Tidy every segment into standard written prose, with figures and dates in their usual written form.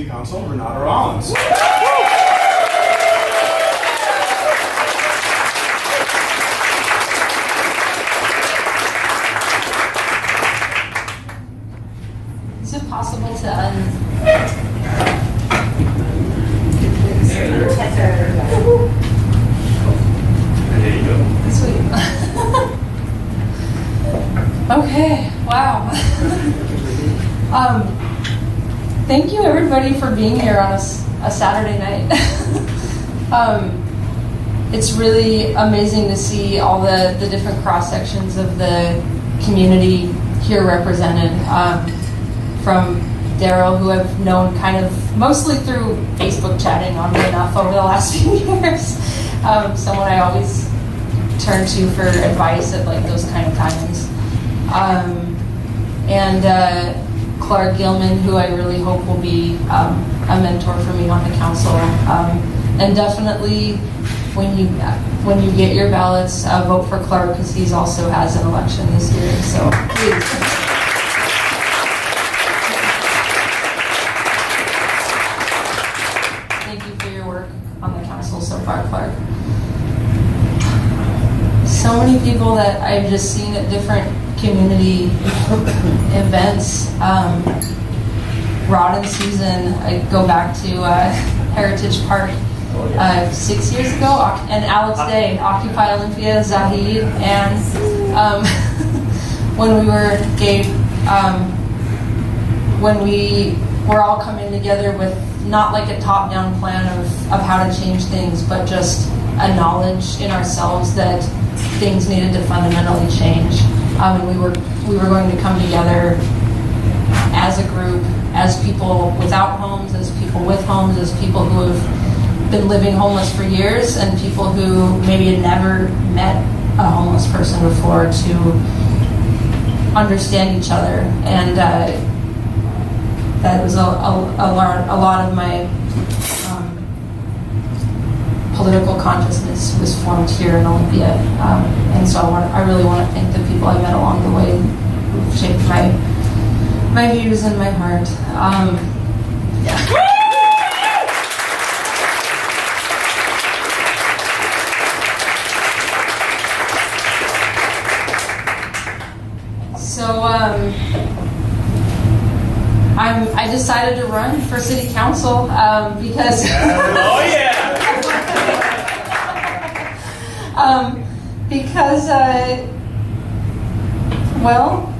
City Council, Renata Rollins. Is it possible to There you go. Sweet. Okay, wow. Thank you everybody for being here on a Saturday night. It's really amazing to see all the different cross sections of the community here represented. From Daryl, who I've known kind of mostly through Facebook chatting on and off over the last few years. Someone I always turn to for advice at like those kind of times. And Clark Gilman, who I really hope will be a mentor for me on the council. And definitely when you get your ballots, vote for Clark, because he also has an election this year. So please. So far, Clark. So many people that I've just seen at different community events. Rod and Susan, I go back to Heritage Park 6 years ago, and Alex Day, Occupy Olympia, Zahid, and when we were when we were all coming together with not like a top-down plan of how to change things, but just a knowledge in ourselves that things needed to fundamentally change. And we were going to come together as a group, as people without homes, as people with homes, as people who have been living homeless for years, and people who maybe had never met a homeless person before, to understand each other. And that was a lot of my political consciousness was formed here in Olympia, and so I really want to thank the people I met along the way who've shaped my views and my heart. Yeah. So I decided to run for city council because Oh yeah!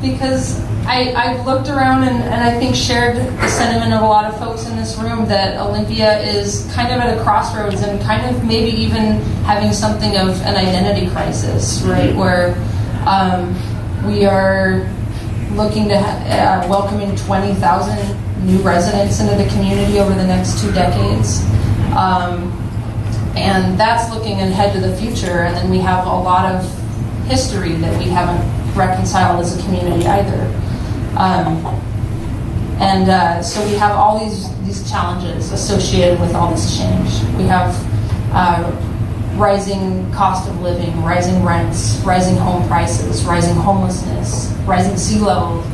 because I've looked around and I think shared the sentiment of a lot of folks in this room that Olympia is kind of at a crossroads and kind of maybe even having something of an identity crisis, right? Where we are looking to welcoming 20,000 new residents into the community over the next 2 decades. And that's looking ahead to the future, and then we have a lot of history that we haven't reconciled as a community either. So we have all these challenges associated with all this change. We have rising cost of living, rising rents, rising home prices, rising homelessness, rising sea level.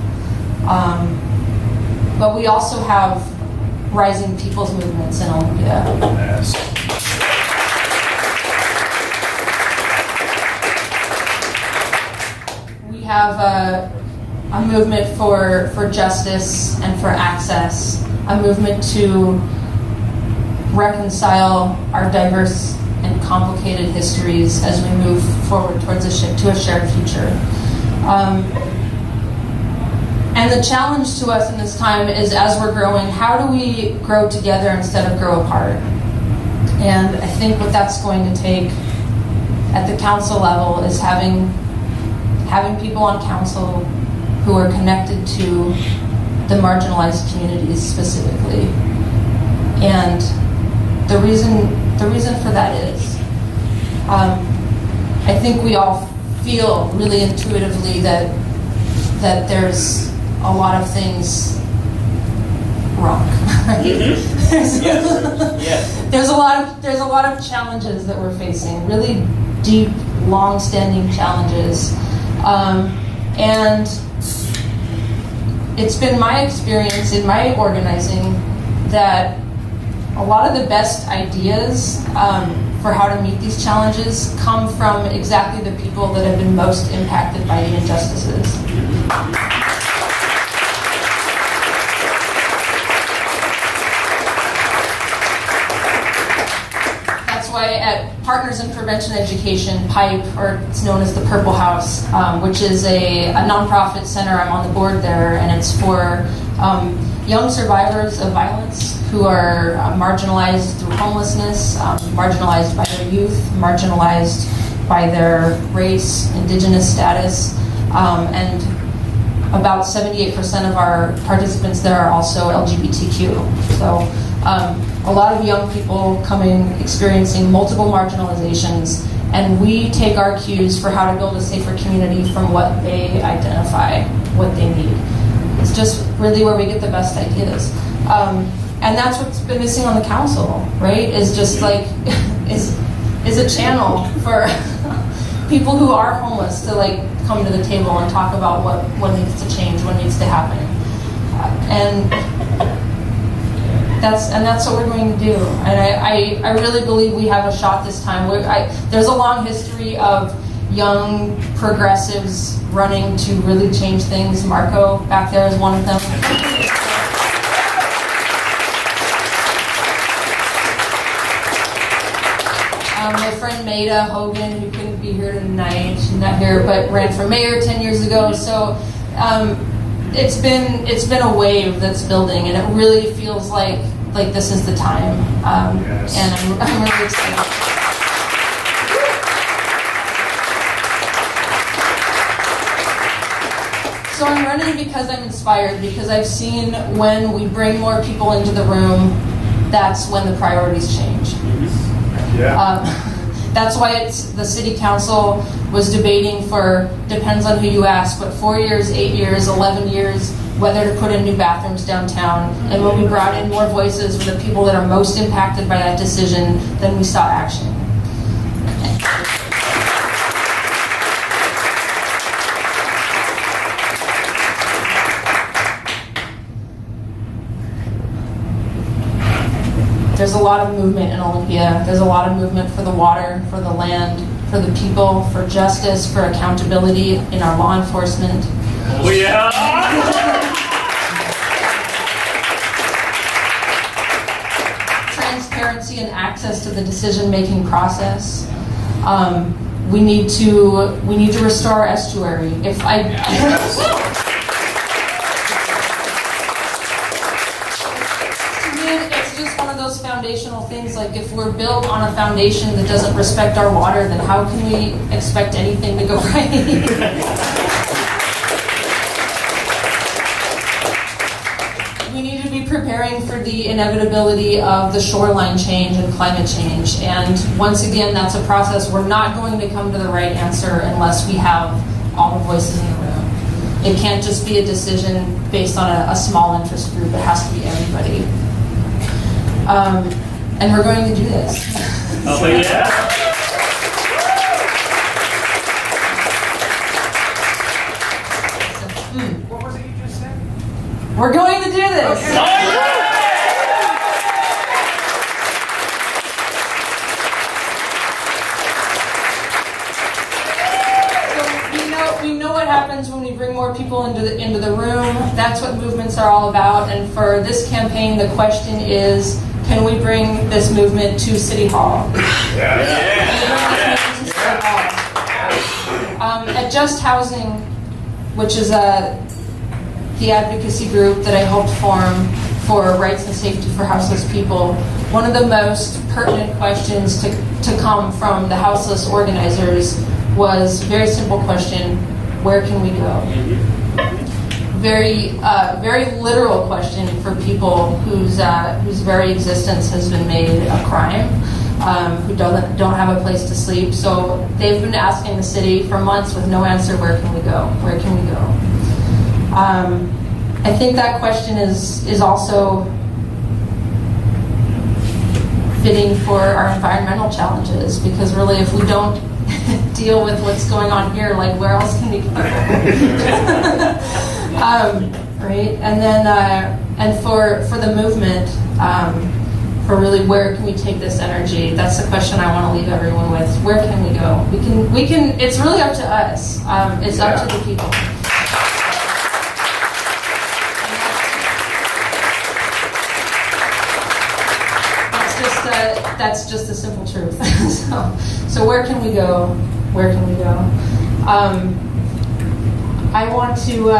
But we also have rising people's movements in Olympia. Yes. We have a movement for justice and for access, a movement to reconcile our diverse and complicated histories as we move forward towards to a shared future. And the challenge to us in this time is, as we're growing, how do we grow together instead of grow apart? And I think what that's going to take at the council level is having people on council who are connected to the marginalized communities specifically. And the reason for that is, I think we all feel really intuitively that there's a lot of things wrong. Yes. There's a lot of challenges that we're facing, really deep, long-standing challenges, and it's been my experience in my organizing that a lot of the best ideas for how to meet these challenges come from exactly the people that have been most impacted by the injustices. That's why at Partners in Prevention Education, PIPE, or it's known as the Purple House, which is a nonprofit center. I'm on the board there, and it's for young survivors of violence who are marginalized through homelessness, marginalized by their youth, marginalized by their race, indigenous status, and about 78% of our participants there are also LGBTQ. So a lot of young people coming, experiencing multiple marginalizations, and we take our cues for how to build a safer community from what they identify, what they need. It's just really where we get the best ideas. And that's what's been missing on the council, right? Is just like, is a channel for people who are homeless to like come to the table and talk about what needs to change, what needs to happen. And that's what we're going to do. And I really believe we have a shot this time. There's a long history of young progressives running to really change things. Marco back there is one of them. My friend Maida Hogan, who couldn't be here tonight, she's not here, but ran for mayor 10 years ago. So it's been a wave that's building, and it really feels like this is the time. Yes. And I'm really excited. So I'm running because I'm inspired, because I've seen when we bring more people into the room, that's when the priorities change. Yeah. That's why the city council was debating for, depends on who you ask, but 4 years, 8 years, 11 years, whether to put in new bathrooms downtown. And when we brought in more voices from the people that are most impacted by that decision, then we saw action. There's a lot of movement in Olympia. There's a lot of movement for the water, for the land, for the people, for justice, for accountability in our law enforcement. Oh yeah! Transparency and access to the decision-making process. We need to restore our estuary. Foundational things, like if we're built on a foundation that doesn't respect our water, then how can we expect anything to go right? We need to be preparing for the inevitability of the shoreline change and climate change. And once again, that's a process. We're not going to come to the right answer unless we have all the voices in the room. It can't just be a decision based on a small interest group. It has to be everybody. And we're going to do this. Oh yeah! What was it you just said? We're going to do this. Okay. Oh, yeah! We know what happens when we bring more people into the room. That's what movements are all about. And for this campaign, the question is, can we bring this movement to City Hall? At Just Housing, which is the advocacy group that I helped form for rights and safety for houseless people, one of the most pertinent questions to come from the houseless organizers was a very simple question: where can we go? Very literal question for people whose very existence has been made a crime, who don't have a place to sleep. So they've been asking the city for months with no answer, where can we go? Where can we go? I think that question is also fitting for our environmental challenges, because really if we don't deal with what's going on here, like where else can we go? Right? And then and for the movement, for really where can we take this energy? That's the question I want to leave everyone with. Where can we go? We can. It's really up to us. It's up to the people. That's just the simple truth. So where can we go? Where can we go? I want to.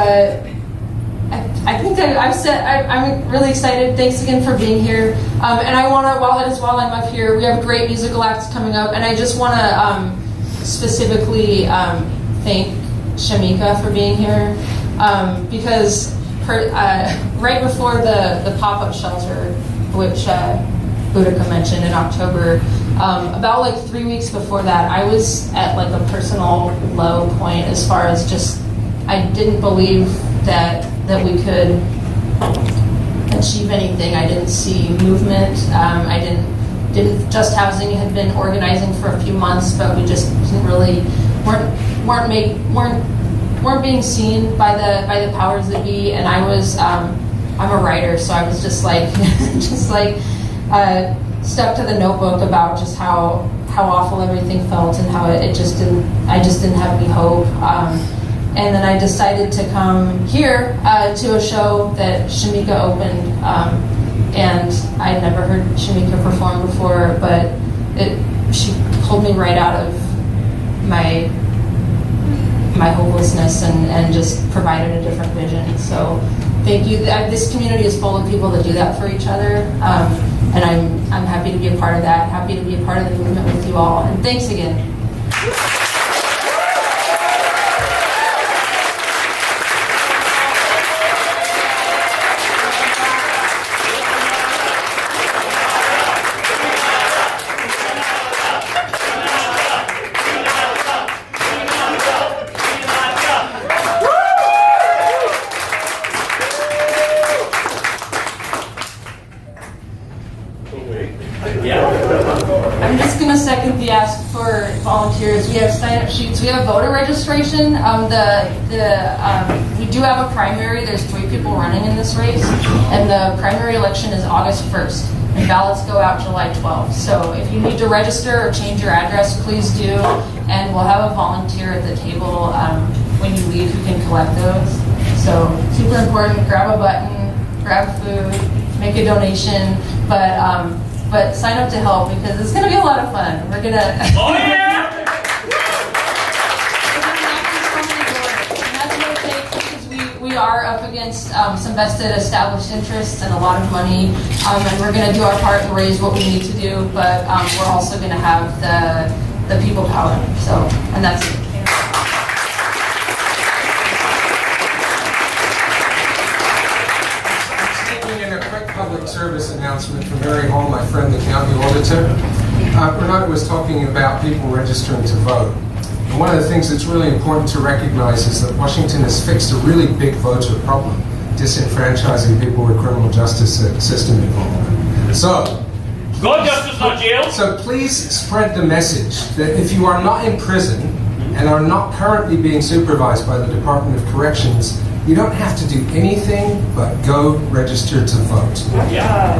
I think I've said I'm really excited. Thanks again for being here. And I want to, while I'm up here, we have great musical acts coming up, and I just want to specifically thank Shamika for being here because right before the pop-up shelter, which Boudica mentioned in October, about like 3 weeks before that, I was at like a personal low point as far as just I didn't believe that we could achieve anything. I didn't see movement. I didn't. Just Housing had been organizing for a few months, but we just didn't really weren't being seen by the powers that be. And I was I'm a writer, so I was just like stuck to the notebook about just how awful everything felt and how I just didn't have any hope. And then I decided to come here to a show that Shamika opened, and I'd never heard Shamika perform before, but she pulled me right out of my hopelessness and just provided a different vision. So thank you. This community is full of people that do that for each other, and I'm happy to be a part of that, happy to be a part of the movement with you all, and thanks again. I'm just going to second the ask for volunteers. We have sign-up sheets. We have voter registration. We do have a primary. There's 3 people running in this race, and the primary election is August 1st, and ballots go out July 12th. So if you need to register or change your address, please do, and we'll have a volunteer at the table when you leave who can collect those. So super important. Grab a button, grab food, make a donation, but sign up to help because it's going to be a lot of fun. We're going to... Oh, yeah! And that's what it takes because we are up against some vested established interests and a lot of money, and we're going to do our part to raise what we need to do, but we're also going to have the people power. So, and that's it. Public service announcement from Mary Hall, my friend, the county auditor. Renata was talking about people registering to vote. And one of the things that's really important to recognize is that Washington has fixed a really big voter problem, disenfranchising people with criminal justice system involvement. So, Go justice, not jail. So please spread the message that if you are not in prison and are not currently being supervised by the Department of Corrections, you don't have to do anything but go register to vote. Yeah.